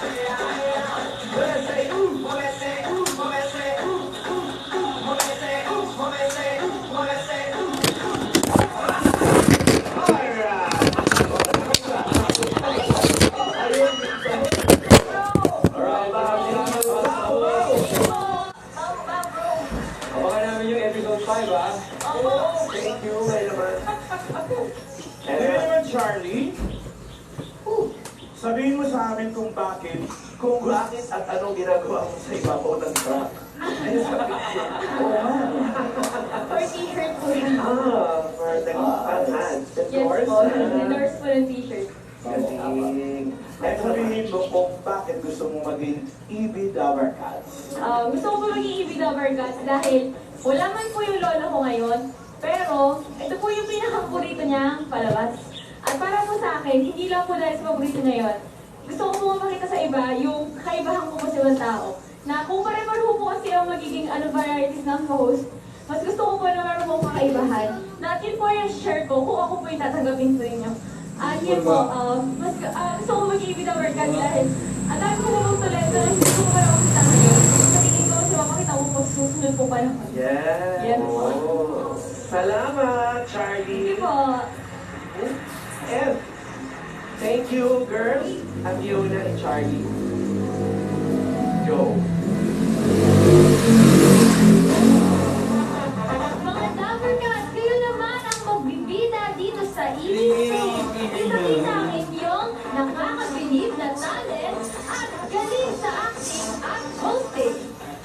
Thank you very much. Charlie, sabihin mo sa amin kung bakit at anong ginagawa mo sa ibabaw ng truck. For t-shirt po yun. For the pants. Yes po, endorse po ng t-shirt. Galing. At sabihin mo kung bakit gusto mo maging EB Dover Cats. Gusto ko po maging EB Dover Cats dahil wala man po yung lolo ko ngayon, pero ito po yung pinaka-paborito niyang palabas. At para po sa akin, hindi lang po dahil sa paborito na yun, gusto ko po makita sa iba yung kaibahan ko po sa ibang tao. Na kung pare-pareho po kasi ang magiging varieties ng host, mas gusto ko po na meron pong kakaibahan. Na yun po yung share ko kung ako po yung tatanggapin sa inyo. At yun po, mas gusto ko mag-ibig na work dahil ang dami ko po talento na hindi ko pa naman kita ngayon. Sa tingin ko kasi mapakita ko po susunod po panahon. Yes! Yan po. Salamat, Charlie! Hindi po. And thank you, girls. I'm Yuna and Charlie. Go. Mga Dover Cats, kayo naman ang magbibida dito sa Inisay. Isabihin namin yung nakakabilib na talent at galing sa acting at hosting.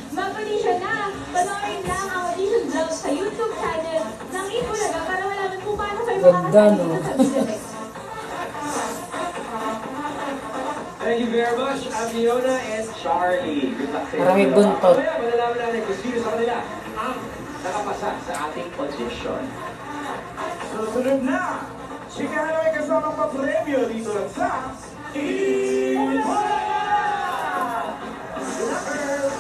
Mag-audition na! Panoorin lang ang audition vlog sa YouTube channel ng Itbulaga para malaman kung paano kayo makakasali dito sa Bicotex. Thank you very much. I'm Fiona and Charlie. Good luck sa inyo. Maraming buntot. Kaya malalaman natin kung sino sa kanila ang nakapasa sa ating audition. Susunod na! Chika na may kasamang pa-premyo dito lang sa Itbulaga! Good luck, girls!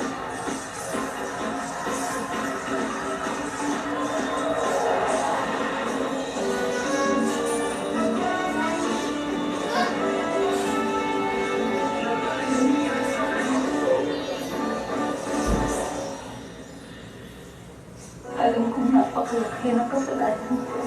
Alam kong napakalaki ng kasalanan ko.